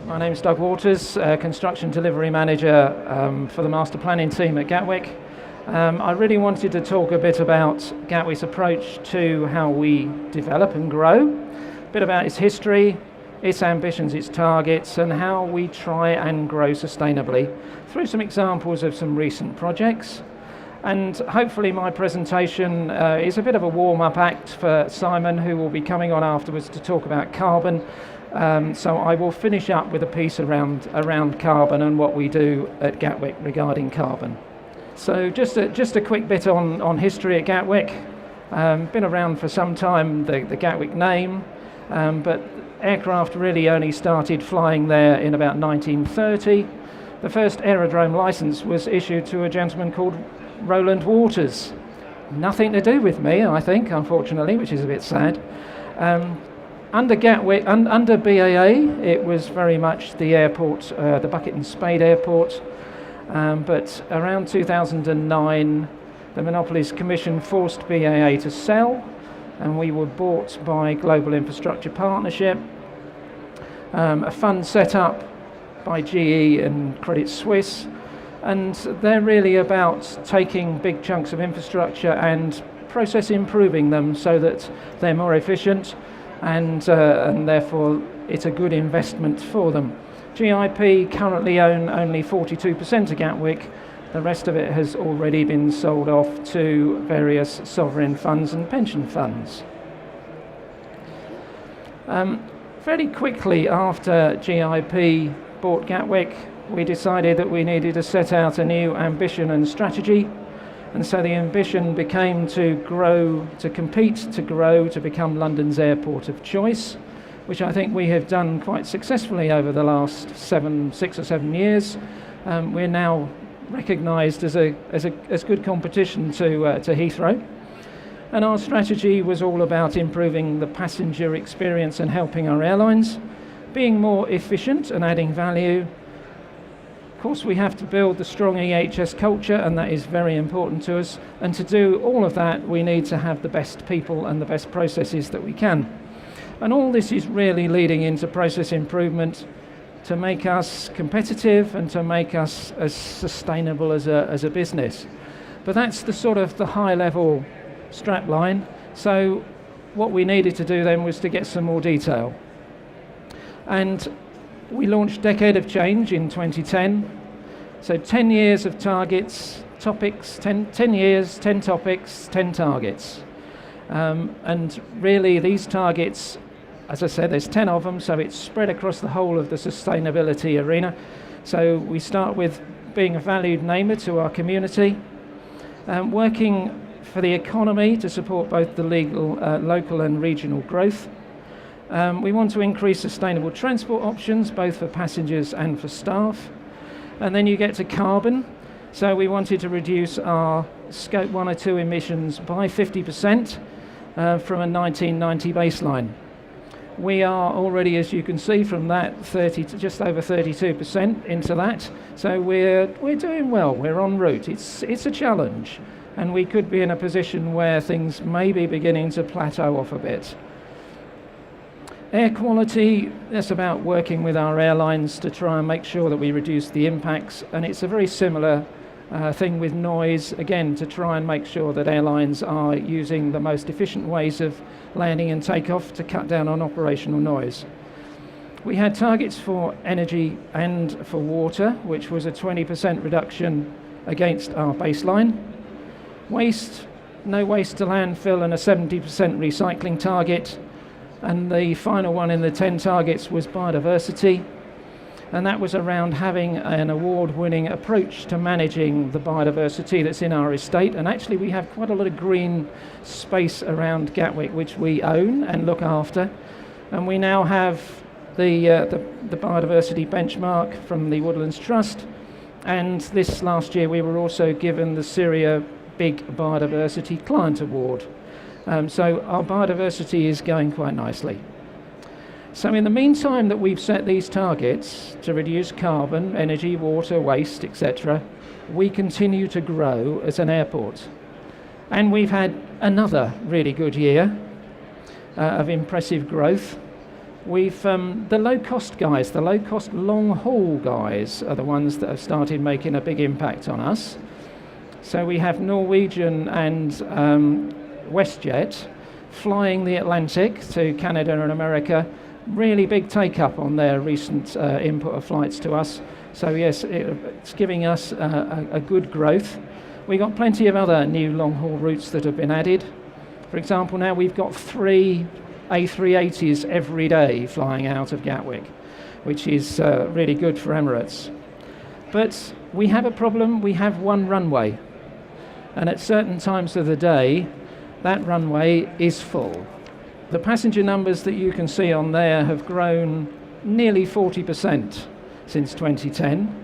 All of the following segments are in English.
My name is Doug Waters, Construction Delivery Manager for the Master Planning team at Gatwick. I really wanted to talk a bit about Gatwick's approach to how we develop and grow, a bit about its history, its ambitions, its targets, and how we try and grow sustainably through some examples of some recent projects. And hopefully my presentation is a bit of a warm-up act for Simon, who will be coming on afterwards to talk about carbon. So I will finish up with a piece around carbon and what we do at Gatwick regarding carbon. So just a quick bit on history at Gatwick. Been around for some time, the Gatwick name, but aircraft really only started flying there in about 1930. The first aerodrome license was issued to a gentleman called Roland Waters. Nothing to do with me, I think, unfortunately, which is a bit sad. Under Gatwick, under BAA, it was very much the airport, the Bucket and Spade Airport. But around 2009, the Monopolies Commission forced BAA to sell, and we were bought by Global Infrastructure Partnership, a fund set up by GE and Credit Suisse, and they're really about taking big chunks of infrastructure and process improving them so that they're more efficient, and therefore it's a good investment for them. GIP currently own only 42% of Gatwick. The rest of it has already been sold off to various sovereign funds and pension funds. Fairly quickly after GIP bought Gatwick, we decided that we needed to set out a new ambition and strategy. And so the ambition became to grow, to compete, to grow, to become London's airport of choice, which I think we have done quite successfully over the last 6 or 7 years. We're now recognised as good competition to Heathrow. And our strategy was all about improving the passenger experience and helping our airlines, being more efficient and adding value. Of course, we have to build the strong EHS culture, and that is very important to us. And to do all of that, we need to have the best people and the best processes that we can. And all this is really leading into process improvement to make us competitive and to make us as sustainable as a business. But that's the sort of the high-level strapline. So what we needed to do then was to get some more detail. And we launched Decade of Change in 2010. So 10 years of targets, topics, 10 years, 10 topics, 10 targets. And really these targets, as I said, there's 10 of them, so it's spread across the whole of the sustainability arena. So we start with being a valued namer to our community, working for the economy to support both the local and regional growth. We want to increase sustainable transport options, both for passengers and for staff. And then you get to carbon. So we wanted to reduce our Scope 1 or 2 emissions by 50% from a 1990 baseline. We are already, as you can see from that, just over 32% into that. So we're doing well, we're en route. It's a challenge, and we could be in a position where things may be beginning to plateau off a bit. Air quality, that's about working with our airlines to try and make sure that we reduce the impacts, and it's a very similar thing with noise, again, to try and make sure that airlines are using the most efficient ways of landing and takeoff to cut down on operational noise. We had targets for energy and for water, which was a 20% reduction against our baseline. Waste, no waste to landfill, and a 70% recycling target. And the final one in the 10 targets was biodiversity, and that was around having an award-winning approach to managing the biodiversity that's in our estate. And actually we have quite a lot of green space around Gatwick which we own and look after, and we now have the biodiversity benchmark from the Woodlands Trust, and this last year we were also given the Syria Big Biodiversity Client Award. So our biodiversity is going quite nicely. So in the meantime that we've set these targets to reduce carbon, energy, water, waste, etc., we continue to grow as an airport. And we've had another really good year of impressive growth. We've the low-cost guys, the low-cost long-haul guys are the ones that have started making a big impact on us. So we have Norwegian and WestJet flying the Atlantic to Canada and America. Really big take-up on their recent input of flights to us. So yes, it's giving us a good growth. We've got plenty of other new long-haul routes that have been added. For example, now we've got 3 A380s every day flying out of Gatwick, which is really good for Emirates. But we have a problem. We have one runway, and at certain times of the day that runway is full. The passenger numbers that you can see on there have grown nearly 40% since 2010,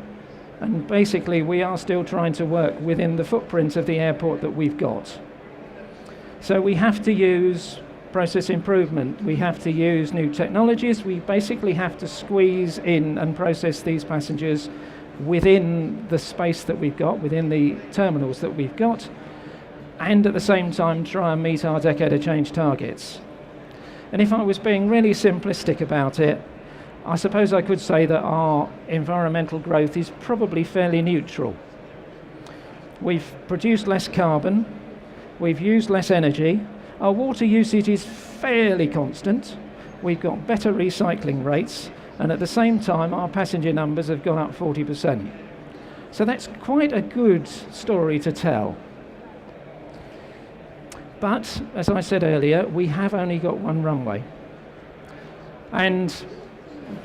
and basically we are still trying to work within the footprint of the airport that we've got. So we have to use process improvement, we have to use new technologies, we basically have to squeeze in and process these passengers within the space that we've got, within the terminals that we've got, and at the same time try and meet our decade of change targets. And if I was being really simplistic about it, I suppose I could say that our environmental growth is probably fairly neutral. We've produced less carbon, we've used less energy, our water usage is fairly constant, we've got better recycling rates, and at the same time our passenger numbers have gone up 40%. So that's quite a good story to tell. But, as I said earlier, we have only got one runway. And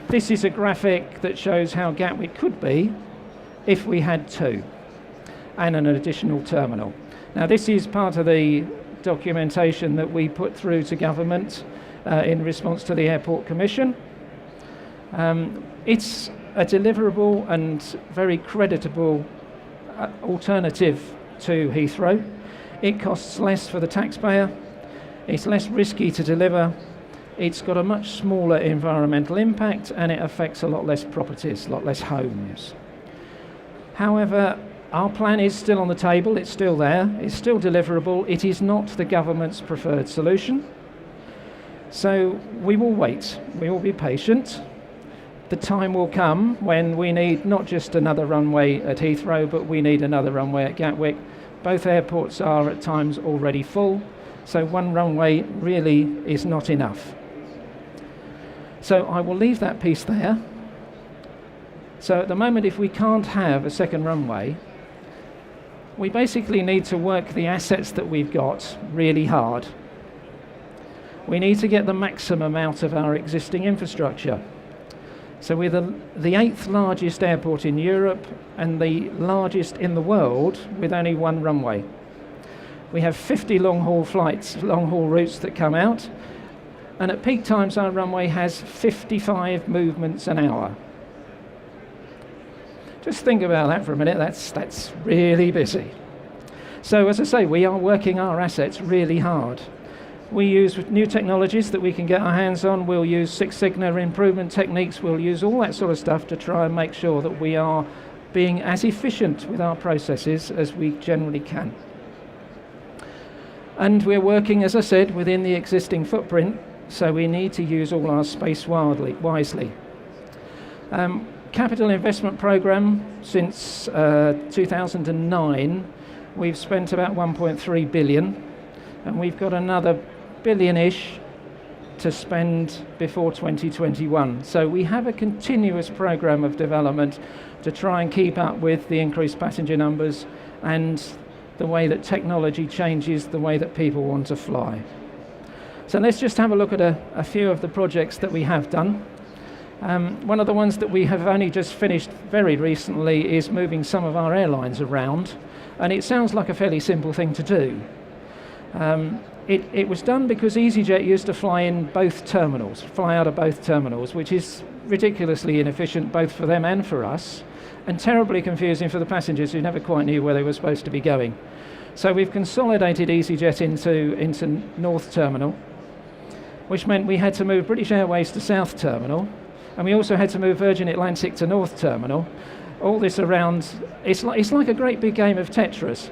this is a graphic that shows how Gatwick could be if we had 2 and an additional terminal. Now this is part of the documentation that we put through to government in response to the Airport Commission. It's a deliverable and very creditable alternative to Heathrow. It costs less for the taxpayer, it's less risky to deliver, it's got a much smaller environmental impact, and it affects a lot less properties, a lot less homes. However, our plan is still on the table, it's still there, it's still deliverable, it is not the government's preferred solution. So we will wait, we will be patient. The time will come when we need not just another runway at Heathrow, but we need another runway at Gatwick. Both airports are at times already full, so one runway really is not enough. So I will leave that piece there. So at the moment, if we can't have a second runway, we basically need to work the assets that we've got really hard. We need to get the maximum out of our existing infrastructure. So we're the 8th largest airport in Europe and the largest in the world with only one runway. We have 50 long-haul flights, long-haul routes that come out, and at peak times our runway has 55 movements an hour. Just think about that for a minute, that's really busy. So as I say, we are working our assets really hard. We use new technologies that we can get our hands on. We'll use Six Sigma improvement techniques. We'll use all that sort of stuff to try and make sure that we are being as efficient with our processes as we generally can. And we're working, as I said, within the existing footprint, so we need to use all our space wisely. Capital investment programme since 2009, we've spent about 1.3 billion, and we've got another billion-ish to spend before 2021. So we have a continuous programme of development to try and keep up with the increased passenger numbers and the way that technology changes the way that people want to fly. So let's just have a look at a few of the projects that we have done. One of the ones that we have only just finished very recently is moving some of our airlines around, and it sounds like a fairly simple thing to do. It was done because EasyJet used to fly out of both terminals, which is ridiculously inefficient both for them and for us, and terribly confusing for the passengers who never quite knew where they were supposed to be going. So we've consolidated EasyJet into North Terminal, which meant we had to move British Airways to South Terminal, and we also had to move Virgin Atlantic to North Terminal. All this around, it's like a great big game of Tetris.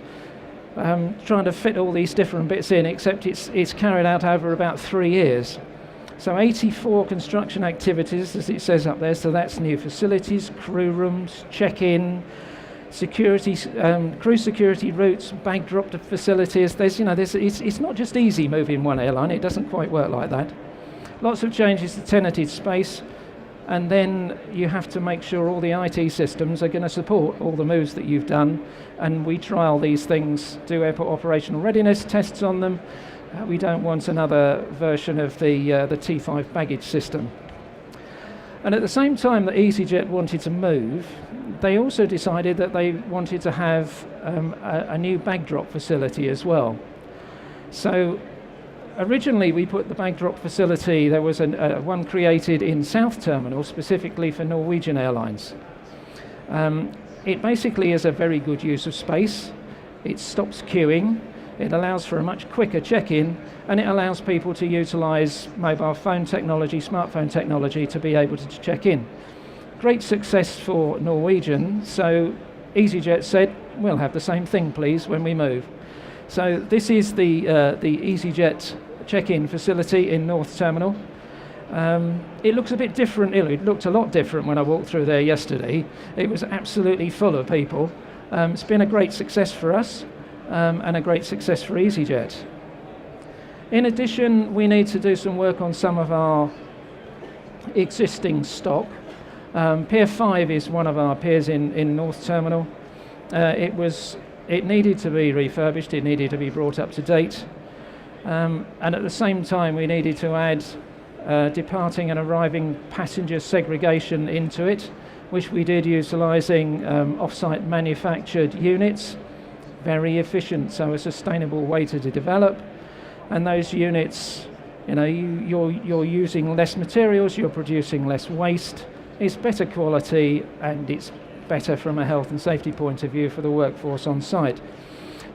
Trying to fit all these different bits in, except it's carried out over about 3 years. So 84 construction activities, as it says up there, so that's new facilities, crew rooms, check-in, security, crew security routes, bag drop facilities. It's not just easy moving one airline, it doesn't quite work like that. Lots of changes to tenanted space, and then you have to make sure all the IT systems are going to support all the moves that you've done, and we trial these things, do airport operational readiness tests on them. We don't want another version of the T5 baggage system. And at the same time that EasyJet wanted to move, they also decided that they wanted to have a new bag drop facility as well. So originally we put the bag drop facility, there was one created in South Terminal specifically for Norwegian Airlines. It basically is a very good use of space. It stops queuing, it allows for a much quicker check-in, and it allows people to utilise mobile phone technology, smartphone technology to be able to check in. Great success for Norwegian, so EasyJet said, we'll have the same thing please when we move. So this is the EasyJet check-in facility in North Terminal. It looks a bit different, it looked a lot different when I walked through there yesterday. It was absolutely full of people. It's been a great success for us. And a great success for EasyJet. In addition, we need to do some work on some of our existing stock. Pier 5 is one of our piers in North Terminal. It needed to be refurbished, it needed to be brought up to date. And at the same time, we needed to add departing and arriving passenger segregation into it, which we did utilising off-site manufactured units. Very efficient, so a sustainable way to develop. And those units, you're using less materials, you're producing less waste, it's better quality, and it's better from a health and safety point of view for the workforce on site.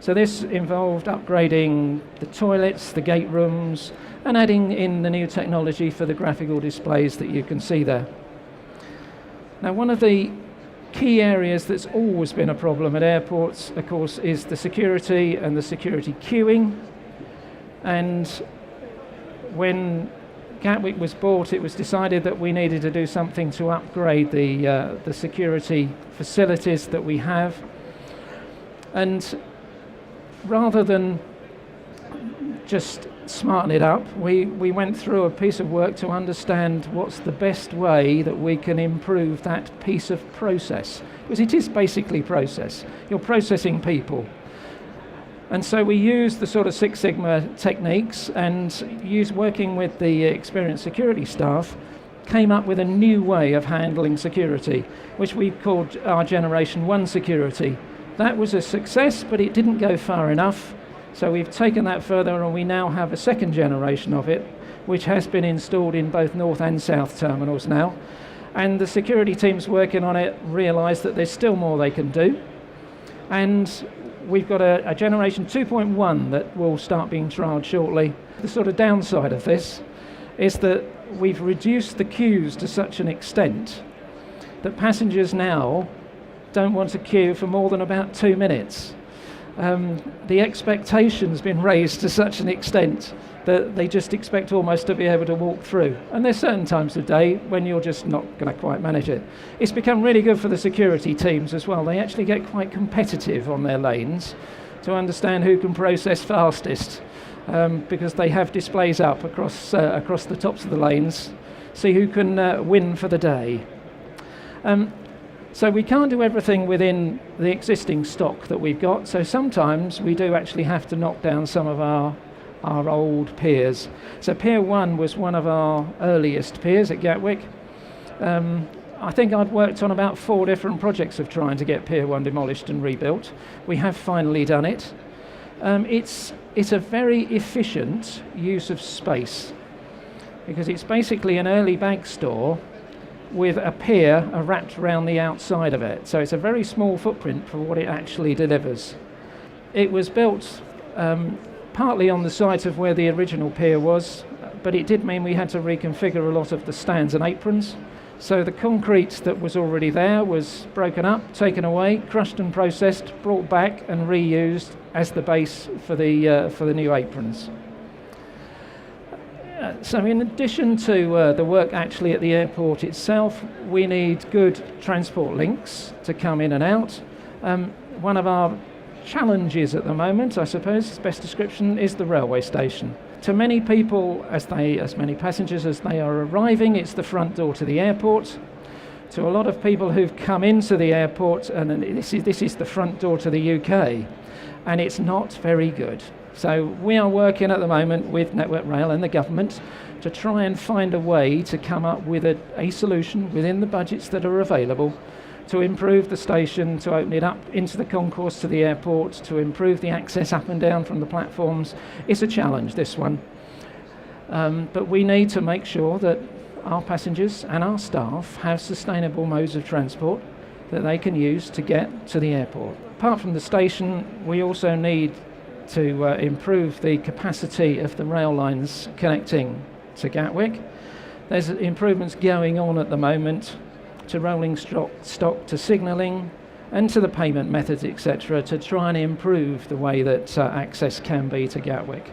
So this involved upgrading the toilets, the gate rooms, and adding in the new technology for the graphical displays that you can see there. Now, one of the key areas that's always been a problem at airports, of course, is the security and the security queuing. And when Gatwick was bought, it was decided that we needed to do something to upgrade the security facilities that we have. And rather than just smarten it up, we went through a piece of work to understand what's the best way that we can improve that piece of process, because it is basically process. You're processing people. And so we used the sort of Six Sigma techniques, and working with the experienced security staff, came up with a new way of handling security, which we called our Generation 1 security. That was a success, but it didn't go far enough. So we've taken that further, and we now have a second generation of it, which has been installed in both North and South terminals now. And the security teams working on it realise that there's still more they can do. And we've got a generation 2.1 that will start being trialled shortly. The sort of downside of this is that we've reduced the queues to such an extent that passengers now don't want to queue for more than about 2 minutes. The expectation's been raised to such an extent that they just expect almost to be able to walk through. And there's certain times of day when you're just not going to quite manage it. It's become really good for the security teams as well. They actually get quite competitive on their lanes to understand who can process fastest, because they have displays up across the tops of the lanes, see who can win for the day. So we can't do everything within the existing stock that we've got, so sometimes we do actually have to knock down some of our old piers. So Pier 1 was one of our earliest piers at Gatwick. I think I'd worked on about 4 different projects of trying to get Pier 1 demolished and rebuilt. We have finally done it. It's a very efficient use of space, because it's basically an early bag store with a pier wrapped around the outside of it. So it's a very small footprint for what it actually delivers. It was built partly on the site of where the original pier was, but it did mean we had to reconfigure a lot of the stands and aprons. So the concrete that was already there was broken up, taken away, crushed and processed, brought back and reused as the base for the new aprons. So in addition to the work actually at the airport itself, we need good transport links to come in and out. One of our challenges at the moment, I suppose, its best description, is the railway station. To many people, as many passengers as they are arriving, it's the front door to the airport. To a lot of people who've come into the airport, and this is the front door to the UK, and it's not very good. So we are working at the moment with Network Rail and the government to try and find a way to come up with a solution within the budgets that are available to improve the station, to open it up into the concourse to the airport, to improve the access up and down from the platforms. It's a challenge, this one. But we need to make sure that our passengers and our staff have sustainable modes of transport that they can use to get to the airport. Apart from the station, we also need to improve the capacity of the rail lines connecting to Gatwick. There's improvements going on at the moment to rolling stock, to signalling, and to the payment methods, etc., to try and improve the way that access can be to Gatwick.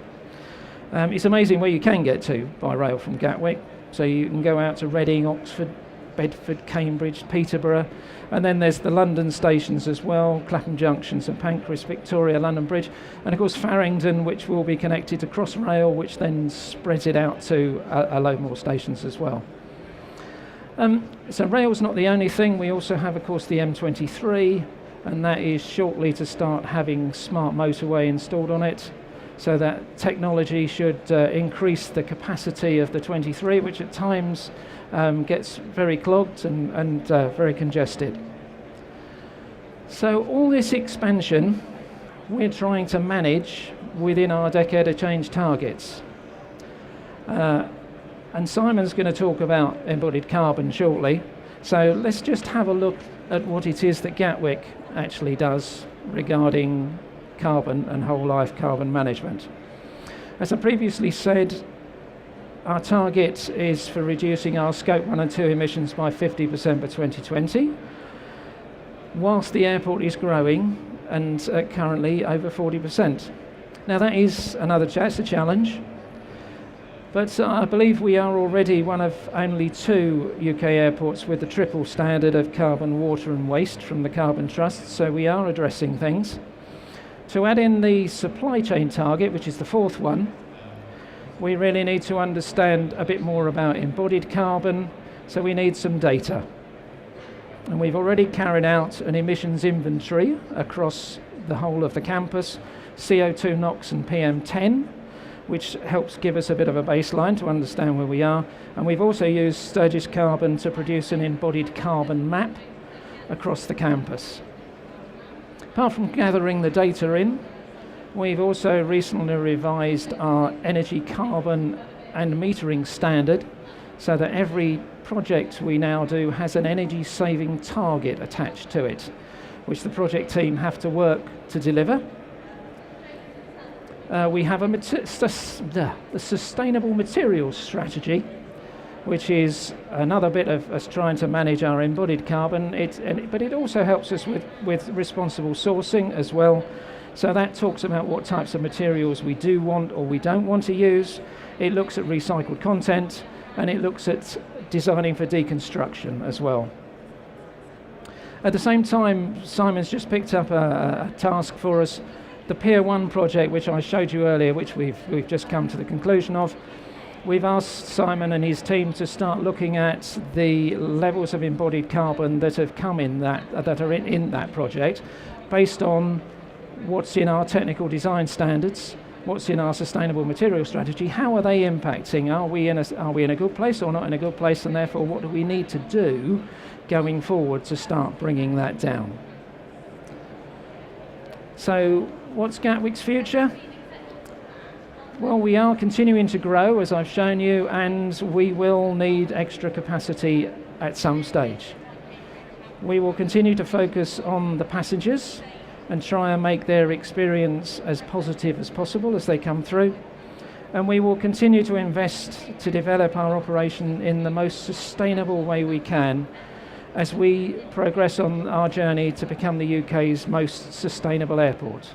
It's amazing where you can get to by rail from Gatwick. So you can go out to Reading, Oxford, Bedford, Cambridge, Peterborough, and then there's the London stations as well, Clapham Junction, St Pancras, Victoria, London Bridge, and of course Farringdon, which will be connected to Crossrail, which then spreads it out to a load more stations as well. So rail's not the only thing. We also have, of course, the M23, and that is shortly to start having smart motorway installed on it. So that technology should increase the capacity of the 23, which at times gets very clogged and very congested. So all this expansion we're trying to manage within our Decade of Change targets. And Simon's going to talk about embodied carbon shortly. So let's just have a look at what it is that Gatwick actually does regarding carbon and whole life carbon management. As I previously said, our target is for reducing our scope 1 and 2 emissions by 50% by 2020, whilst the airport is growing and currently over 40%. Now that is it's a challenge, but I believe we are already one of only 2 UK airports with the triple standard of carbon, water and waste from the Carbon Trust, so we are addressing things. To add in the supply chain target, which is the 4th one, we really need to understand a bit more about embodied carbon, so we need some data. And we've already carried out an emissions inventory across the whole of the campus, CO2, NOx and PM10, which helps give us a bit of a baseline to understand where we are. And we've also used Sturgis Carbon to produce an embodied carbon map across the campus. Apart from gathering the data in, we've also recently revised our energy, carbon and metering standard so that every project we now do has an energy saving target attached to it, which the project team have to work to deliver. We have the Sustainable Materials Strategy, which is another bit of us trying to manage our embodied carbon, but it also helps us with responsible sourcing as well. So that talks about what types of materials we do want or we don't want to use. It looks at recycled content, and it looks at designing for deconstruction as well. At the same time, Simon's just picked up a task for us, the Pier 1 project, which I showed you earlier, which we've just come to the conclusion of. We've asked Simon and his team to start looking at the levels of embodied carbon that have come in that are in that project, based on what's in our technical design standards, what's in our sustainable material strategy, how are they impacting? Are we in a good place or not in a good place, and therefore what do we need to do going forward to start bringing that down? So what's Gatwick's future? Well, we are continuing to grow, as I've shown you, and we will need extra capacity at some stage. We will continue to focus on the passengers and try and make their experience as positive as possible as they come through. And we will continue to invest to develop our operation in the most sustainable way we can as we progress on our journey to become the UK's most sustainable airport.